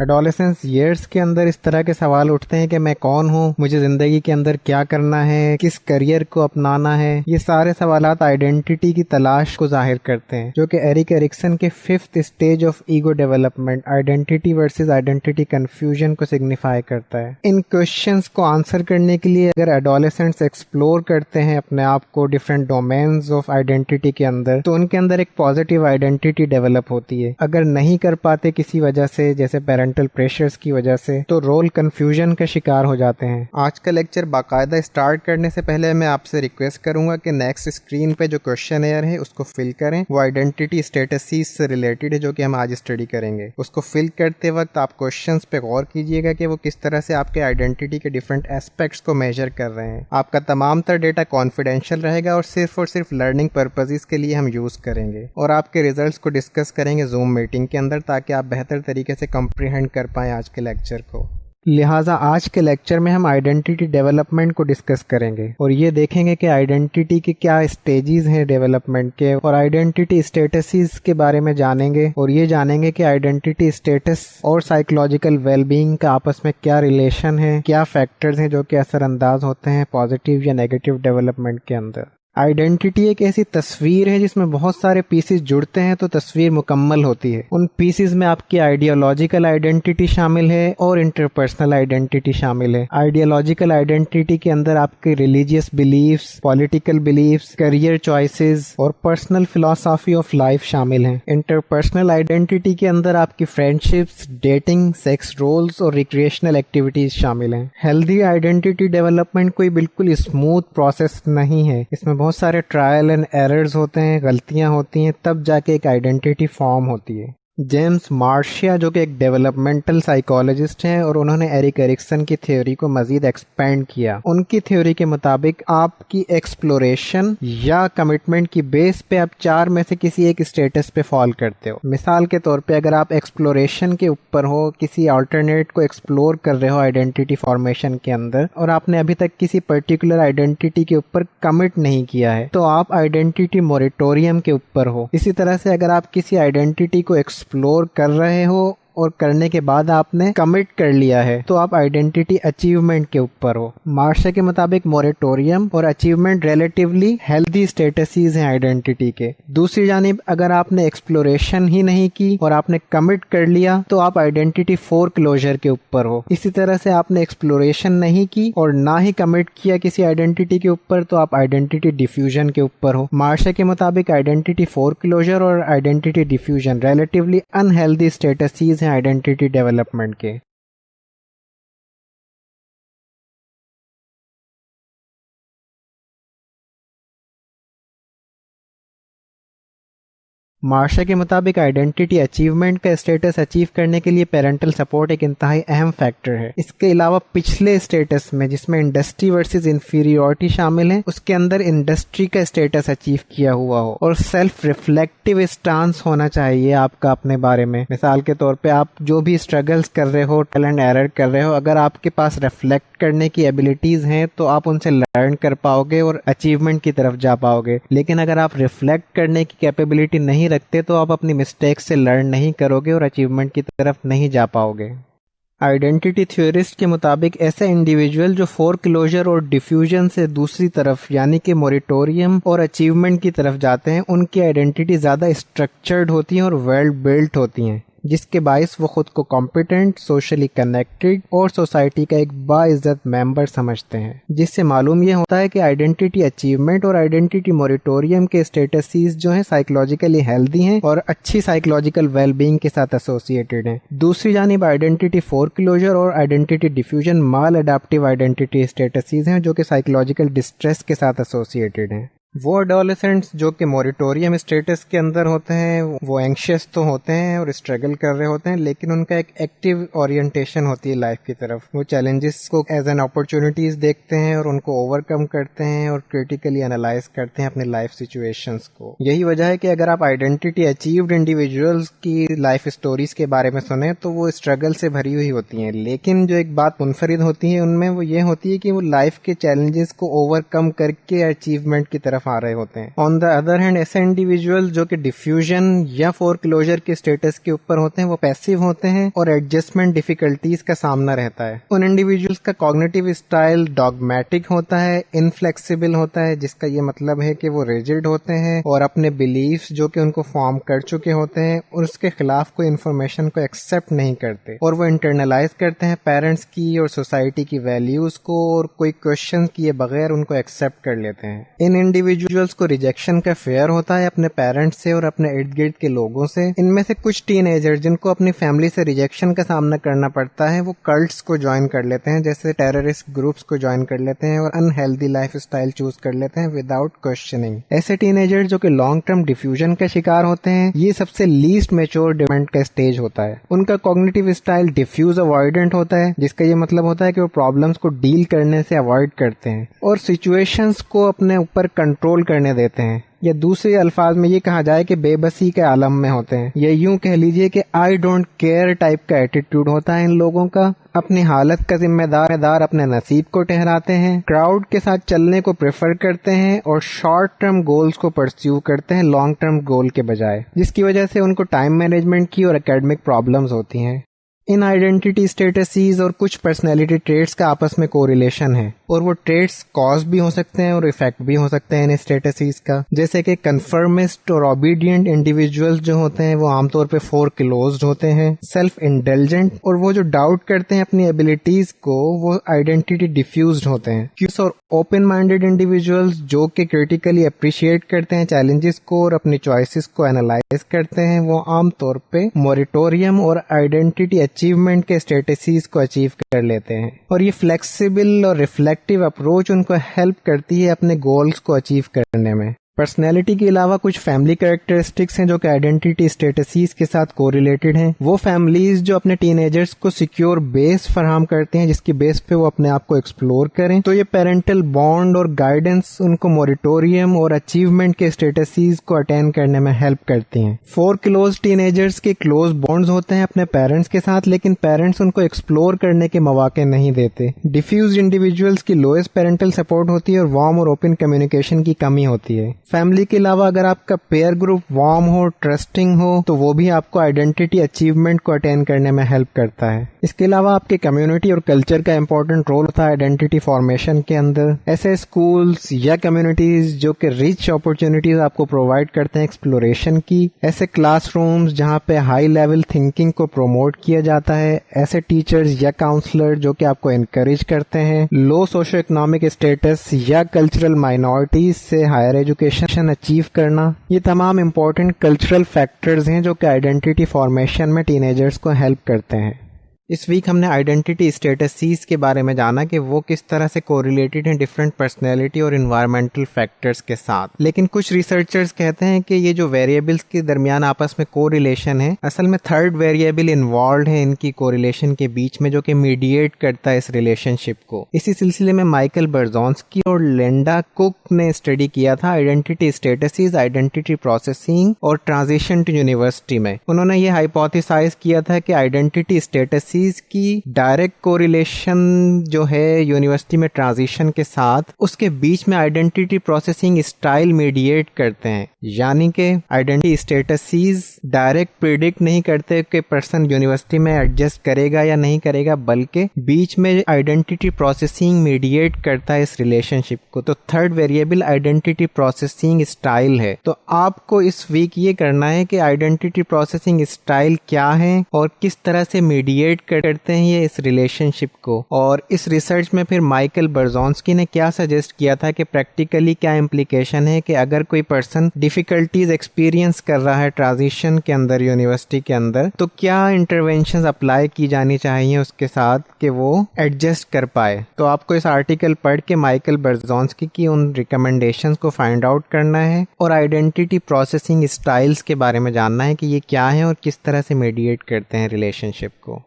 Adolescence years کے اندر اس طرح کے سوال اٹھتے ہیں کہ میں کون ہوں، مجھے زندگی کے اندر کیا کرنا ہے، کس کریئر کو اپنانا ہے. یہ سارے سوالات آئیڈینٹی کی تلاش کو ظاہر کرتے ہیں، جو کہ ایرک ایرکسن کے 5th stage of ego development identity versus identity confusion کو سگنیفائی کرتا ہے. ان کوشچنس کو آنسر کرنے کے لیے اگر ایڈولسنٹس ایکسپلور کرتے ہیں اپنے آپ کو ڈفرینٹ ڈومینز آف آئیڈینٹی کے اندر، تو ان کے اندر ایک پازیٹیو آئیڈینٹی ڈیولپ ہوتی ہے. اگر نہیں کر پاتے کسی وجہ سے، جیسے پیرنٹل پریشرز کی وجہ سے، تو رول کنفیوژن کا شکار ہو جاتے ہیں. آج کا لیکچر باقاعدہ اسٹارٹ کرنے سے پہلے میں آپ سے ریکویسٹ کروں گا کہ نیکسٹ اسکرین پہ جو کوشچن ایئر ہے اس کو فل کریں. وہ آئیڈینٹی اسٹیٹسز سے ریلیٹڈ ہے جو کہ ہم آج اسٹڈی کریں گے. اس کو فل کرتے وقت آپ کوشچنس پہ غور کیجیے گا کہ وہ کس طرح سے آپ کے آئیڈینٹی کے ڈفرینٹ ایسپیکٹس کو میجر کر رہے ہیں. آپ کا تمام تر ڈیٹا کانفیڈینشیل رہے گا اور صرف لرننگ پرپزز کے لیے ہم یوز کریں گے، اور آپ کے ریزلٹس کو ڈسکس کریں گے زوم میٹنگ کے اندر، تاکہ آپ بہتر طریقے سے کمپریہینڈ کر پائیں آج کے لیکچر کو. لہٰذا آج کے لیکچر میں ہم آئیڈینٹی ڈیولپمنٹ کو ڈسکس کریں گے اور یہ دیکھیں گے کہ آئیڈینٹی کے کیا اسٹیجز ہیں ڈیولپمنٹ کے، اور آئیڈینٹی اسٹیٹسز کے بارے میں جانیں گے، اور یہ جانیں گے کہ آئیڈینٹی اسٹیٹس اور سائیکولوجیکل ویل بینگ کا آپس میں کیا ریلیشن ہے، کیا فیکٹرز ہیں جو کہ اثر انداز ہوتے ہیں پازیٹیو یا نیگیٹو ڈیولپمنٹ کے اندر. آئیڈینٹی ایک ایسی تصویر ہے جس میں بہت سارے پیسز جڑتے ہیں تو تصویر مکمل ہوتی ہے. ان پیسز میں آپ کی آئیڈیالوجیکل آئیڈینٹی شامل ہے اور انٹرپرسنل آئیڈینٹی شامل ہے. آئیڈیالوجیکل آئیڈینٹی کے اندر آپ کے ریلیجیس بلیفز، پولیٹیکل بلیفز، کیریئر چوائسز اور پرسنل فلاسفی آف لائف شامل ہیں. انٹرپرسنل آئیڈینٹی کے اندر آپ کی فرینڈشپس، ڈیٹنگ، سیکس رولز اور ریکریشنل ایکٹیویٹیز شامل ہیں. ہیلدی آئیڈینٹی ڈیولپمنٹ کوئی بالکل اسموتھ پروسیس نہیں ہے. اس میں بہت سارے ٹرائل اینڈ ایررز ہوتے ہیں، غلطیاں ہوتی ہیں، تب جا کے ایک آئیڈینٹی فارم ہوتی ہے. جیمز مارشیا جو کہ ایک ڈیولپمنٹل سائیکالوجسٹ ہیں، اور انہوں نے ایرک ایرکسن کی تھیوری کو مزید ایکسپینڈ کیا. ان کی تھیوری کے مطابق آپ کی ایکسپلوریشن یا کمٹمنٹ کی بیس پہ آپ 4 میں سے کسی ایک اسٹیٹس پہ فال کرتے ہو. مثال کے طور پہ اگر آپ ایکسپلوریشن کے اوپر ہو، کسی آلٹرنیٹ کو ایکسپلور کر رہے ہو آئیڈینٹی فارمیشن کے اندر، اور آپ نے ابھی تک کسی پرٹیکولر آئیڈینٹی کے اوپر کمٹ نہیں کیا ہے، تو آپ آئیڈینٹی موریٹوریم کے اوپر ہو. اسی طرح سے اگر آپ کسی آئیڈینٹی کو ایکسپلور کر رہے ہو اور کرنے کے بعد آپ نے کمٹ کر لیا ہے، تو آپ آئیڈینٹی اچیومنٹ کے اوپر ہو. مارشا کے مطابق موریٹوریم اور اچیومنٹ ریلیٹیولی ہیلدی اسٹیٹسز ہیں آئیڈینٹی کے. دوسری جانب اگر آپ نے ایکسپلوریشن ہی نہیں کی اور آپ نے کمٹ کر لیا، تو آپ آئیڈینٹی فور کلوجر کے اوپر ہو. اسی طرح سے آپ نے ایکسپلوریشن نہیں کی اور نہ ہی کمٹ کیا کسی آئیڈینٹی کے اوپر، تو آپ آئیڈینٹی ڈیفیوژن کے اوپر ہو. مارشا کے مطابق آئیڈینٹی فور کلوجر اور identity diffusion relatively unhealthy statuses identity development کے. مارشا کے مطابق آئیڈینٹی اچیومنٹ کا اسٹیٹس اچیو کرنے کے لیے پیرنٹل سپورٹ ایک انتہائی اہم فیکٹر ہے. اس کے علاوہ پچھلے اسٹیٹس میں جس میں انڈسٹری ورسز انفیریورٹی شامل ہے، اس کے اندر انڈسٹری کا اسٹیٹس اچیو کیا ہوا ہو اور سیلف ریفلیکٹیو اسٹانس ہونا چاہیے آپ کا اپنے بارے میں. مثال کے طور پہ آپ جو بھی اسٹرگلز کر رہے ہو، ٹرائل اینڈ ایرر کر رہے ہو، اگر آپ کے پاس ریفلیکٹ کرنے کی ایبلٹیز ہیں تو آپ ان سے لرن کر پاؤ گے اور اچیومنٹ کی طرف جا پاؤ گے. لیکن اگر آپ ریفلیکٹ کرنے کی کیپیبلٹی نہیں رکھتے تو آپ اپنی مسٹیک سے لرن نہیں کرو گے اور اچیومنٹ کی طرف نہیں جا پاؤ گے. آئیڈینٹی تھیورسٹ کے مطابق ایسے انڈیویجول جو فور کلوجر اور ڈیفیوژن سے دوسری طرف یعنی کہ موریٹوریم اور اچیومنٹ کی طرف جاتے ہیں، ان کی آئیڈینٹی زیادہ اسٹرکچرڈ ہوتی ہیں اور ویل بلٹ ہوتی ہیں، جس کے باعث وہ خود کو کمپیٹنٹ، سوشلی کنیکٹڈ اور سوسائٹی کا ایک باعزت ممبر سمجھتے ہیں. جس سے معلوم یہ ہوتا ہے کہ آئیڈینٹی اچیومنٹ اور آئیڈینٹی موریٹوریم کے اسٹیٹسز جو ہیں سائیکولوجیکلی ہیلدی ہیں اور اچھی سائیکولوجیکل ویل بینگ کے ساتھ ایسوسیٹڈ ہیں. دوسری جانب آئیڈینٹی فور کلوجر اور آئیڈینٹی ڈیفیوژن مال اڈاپٹیو آئیڈینٹی اسٹیٹسز ہیں جو کہ سائیکولوجیکل ڈسٹریس کے ساتھ ایسوسیٹڈ ہیں. وہ ایڈولسنٹس جو کہ موریٹوریم اسٹیٹس کے اندر ہوتے ہیں، وہ اینکشیس تو ہوتے ہیں اور اسٹرگل کر رہے ہوتے ہیں، لیکن ان کا ایک ایکٹیو اورینٹیشن ہوتی ہے لائف کی طرف. وہ چیلنجز کو ایز این اپرچونٹیز دیکھتے ہیں اور ان کو اوور کم کرتے ہیں اور کریٹیکلی انالائز کرتے ہیں اپنی لائف سچویشنز کو. یہی وجہ ہے کہ اگر آپ آئیڈینٹی اچیوڈ انڈیویجولز کی لائف اسٹوریز کے بارے میں سنیں تو وہ اسٹرگل سے بھری ہوئی ہوتی ہیں، لیکن جو ایک بات منفرد ہوتی ہے ان میں وہ یہ ہوتی ہے کہ وہ لائف کے چیلنجز کو اوور کم کر کے اچیومنٹ کی طرف طرف آ رہے ہوتے ہیں. آن دا ادر ہینڈ ایسے انڈیویجول جو کہ ڈیفیوژن یا فور کلوجر کے اسٹیٹس کے اوپر ہوتے ہیں وہ پیسیو ہوتے ہیں اور ایڈجسٹمنٹ ڈیفیکلٹیز کا سامنا رہتا ہے. ان انڈیویجولس کا کوگنیٹو اسٹائل ڈاگمیٹک ہوتا ہے, انفلیکسیبل ہوتا ہے, جس کا یہ مطلب ہے کہ وہ ریجڈ ہوتے ہیں اور اپنے بلیفس جو کہ ان کو فارم کر چکے ہوتے ہیں اور اس کے خلاف کوئی انفارمیشن کو ایکسپٹ نہیں کرتے, اور وہ انٹرنلائز کرتے ہیں پیرنٹس کی اور سوسائٹی کی ویلیوز کو, اور کوئی کوشچن کیے بغیر ان کو ایکسپٹ کر لیتے ہیں. ان انڈیویجولس کو ریجیکشن کا فیئر ہوتا ہے اپنے پیرنٹس سے اور اپنے ارد گرد کے لوگوں سے. ان میں سے کچھ ٹین ایجر جن کو اپنی فیملی سے ریجیکشن کا سامنا کرنا پڑتا ہے وہ کلٹس کو جوائن کر لیتے ہیں, جیسے ٹیررسٹ گروپس کو جوائن کر لیتے ہیں اور انہیلدی لائف اسٹائل چوز کر لیتے ہیں وداؤٹ کوشچننگ. ایسے ٹین ایجر جو کہ لانگ ٹرم ڈیفیوژن کا شکار ہوتے ہیں, یہ سب سے لیسٹ میچور ڈیولپمنٹ کا اسٹیج ہوتا ہے. ان کا کوگنیٹو اسٹائل ڈیفیوز اوائیڈنٹ ہوتا ہے, جس کا یہ مطلب ہوتا ہے کہ وہ پرابلمس کو ڈیل کرنے سے اوائڈ کرتے ہیں اور سچویشنز کو اپنے اوپر کنٹرول کرنے دیتے ہیں, یا دوسرے الفاظ میں یہ کہا جائے کہ بے بسی کے عالم میں ہوتے ہیں, یا یوں کہہ لیجئے کہ آئی ڈونٹ کیئر ٹائپ کا ایٹیٹیوڈ ہوتا ہے ان لوگوں کا. اپنی حالت کا ذمہ دار اپنے نصیب کو ٹھہراتے ہیں, کراؤڈ کے ساتھ چلنے کو پریفر کرتے ہیں اور شارٹ ٹرم گولز کو پرسیو کرتے ہیں لانگ ٹرم گول کے بجائے, جس کی وجہ سے ان کو ٹائم مینجمنٹ کی اور اکیڈمک پرابلمز ہوتی ہیں. ان آئیڈینٹی اسٹیٹسیز اور کچھ پرسنالٹی ٹریٹس کا آپس میں کوریلیشن ہے, اور وہ ٹریٹس کاز بھی ہو سکتے ہیں اور افیکٹ بھی ہو سکتے ہیں ان اسٹیٹسیز کا. جیسے کہ کنفرمسٹ اور اوبیڈینٹ انڈیویجولز جو ہوتے ہیں وہ عام طور پہ فور کلوزڈ ہوتے ہیں, سیلف انڈلجنٹ, اور وہ جو ڈاؤٹ کرتے ہیں اپنی ایبلٹیز کو وہ آئیڈینٹی ڈیفیوزڈ ہوتے ہیں. اور اوپن مائنڈیڈ انڈیویجولز جو کہ کریٹیکلی اپریشیٹ کرتے ہیں چیلنجز کو اور اپنی چوائسز کو اینالائز کرتے ہیں, وہ عام طور پہ موریٹوریم اور آئیڈینٹی اچیومنٹ کے اسٹیٹسیز کو اچیو کر لیتے ہیں. اور یہ فلیکسیبل اور ریفلیکٹیو اپروچ ان کو ہیلپ کرتی ہے اپنے گولز کو اچیو کرنے میں. پرسنالٹی کے علاوہ کچھ فیملی کریکٹرسٹکس ہیں جو کہ آئیڈینٹی اسٹیٹسیز کے ساتھ کوریلیٹڈ ہیں. وہ فیملیز جو اپنے ٹین ایجرز کو سیکیور بیس فراہم کرتے ہیں جس کی بیس پہ وہ اپنے آپ کو ایکسپلور کریں, تو یہ پیرنٹل بانڈ اور گائیڈنس ان کو موریٹوریم اور اچیومنٹ کے اسٹیٹسیز کو اٹین کرنے میں ہیلپ کرتی ہیں. فور کلوز ٹین ایجرز کے کلوز بانڈز ہوتے ہیں اپنے پیرنٹس کے ساتھ, لیکن پیرنٹس ان کو ایکسپلور کرنے کے مواقع نہیں دیتے. ڈیفیوزڈ انڈیویجولز کی لوئسٹ پیرنٹل سپورٹ ہوتی ہے اور وارم اور اوپن کمیونیکیشن کی کمی ہوتی ہے. فیملی کے علاوہ اگر آپ کا پیئر گروپ وارم ہو, ٹرسٹنگ ہو, تو وہ بھی آپ کو آئیڈینٹی اچیومنٹ کو اٹین کرنے میں ہیلپ کرتا ہے. اس کے علاوہ آپ کے کمیونٹی اور کلچر کا امپورٹنٹ رول ہوتا ہے آئیڈینٹی فارمیشن کے اندر. ایسے اسکولز یا کمیونٹیز جو کہ ریچ اپرچونٹیز آپ کو پرووائڈ کرتے ہیں ایکسپلوریشن کی, ایسے کلاس رومز جہاں پہ ہائی لیول تھنکنگ کو پروموٹ کیا جاتا ہے, ایسے ٹیچرز یا کاؤنسلر جو کہ آپ کو انکریج کرتے ہیں. لو سوشو اکنامک اسٹیٹس یا کلچرل مائنورٹیز سے ہائر ایجوکیشن اچیو کرنا, یہ تمام امپورٹنٹ کلچرل فیکٹرز ہیں جو کہ آئیڈینٹی فارمیشن میں ٹین ایجرز کو ہیلپ کرتے ہیں. اس ویک ہم نے آئیڈینٹی اسٹیٹسیز کے بارے میں جانا کہ وہ کس طرح سے کوریلیٹڈ ہیں ڈفرینٹ پرسنالٹی اور انوائرمنٹل فیکٹرز کے ساتھ. لیکن کچھ ریسرچرز کہتے ہیں کہ یہ جو ویریبلز کے درمیان آپس میں کوریلیشن ہے, اصل میں تھرڈ ویریبل انوالوڈ ہے ان کی کوریلیشن کے بیچ میں, جو کہ میڈیٹ کرتا ہے اس ریلیشن شپ کو. اسی سلسلے میں مائیکل برزونسکی اور لینڈا کک نے اسٹڈی کیا تھا آئیڈینٹی اسٹیٹسیز, آئیڈینٹی پروسیسنگ اور ٹرانزیشن ٹو یونیورسٹی میں. انہوں نے یہ ہائپوتھیسائز کیا تھا کہ آئیڈینٹی اسٹیٹس کی ڈائریکٹ کوریلیشن جو ہے یونیورسٹی میں ٹرانزیشن کے ساتھ, اس کے بیچ میں آئیڈینٹی پروسیسنگ اسٹائل میڈیٹ کرتے ہیں. یعنی کہ آئیڈینٹی اسٹیٹسیز ڈائریکٹ پریڈکٹ نہیں کرتے کہ پرسن یونیورسٹی میں ایڈجسٹ کرے گا یا نہیں کرے گا, بلکہ بیچ میں آئیڈینٹی پروسیسنگ میڈیٹ کرتا ہے اس ریلیشن شپ کو. تو third variable identity processing style ہے. تو آپ کو اس ویک یہ کرنا ہے کہ آئیڈینٹی پروسیسنگ اسٹائل کیا ہے اور کس طرح سے میڈیٹ کرتے ہیں یہ اس ریلیشن شپ کو. اور اس ریسرچ میں پھر مائیکل برزونسکی نے کیا سجیسٹ کیا تھا کہ پریکٹیکلی کیا امپلیکیشن ہے کہ اگر کوئی پرسن ڈیفیکلٹیز ایکسپیرینس کر رہا ہے ٹرانزیشن کے اندر یونیورسٹی کے اندر, تو کیا انٹروینشنز اپلائی کی جانی چاہیے اس کے ساتھ کہ وہ ایڈجسٹ کر پائے. تو آپ کو اس آرٹیکل پڑھ کے مائیکل برزونسکی کی ان ریکمنڈیشنز کو فائنڈ آؤٹ کرنا ہے اور آئیڈینٹی پروسیسنگ اسٹائلز کے بارے میں جاننا ہے کہ یہ کیا ہے اور کس طرح سے میڈیٹ کرتے ہیں ریلیشن شپ کو.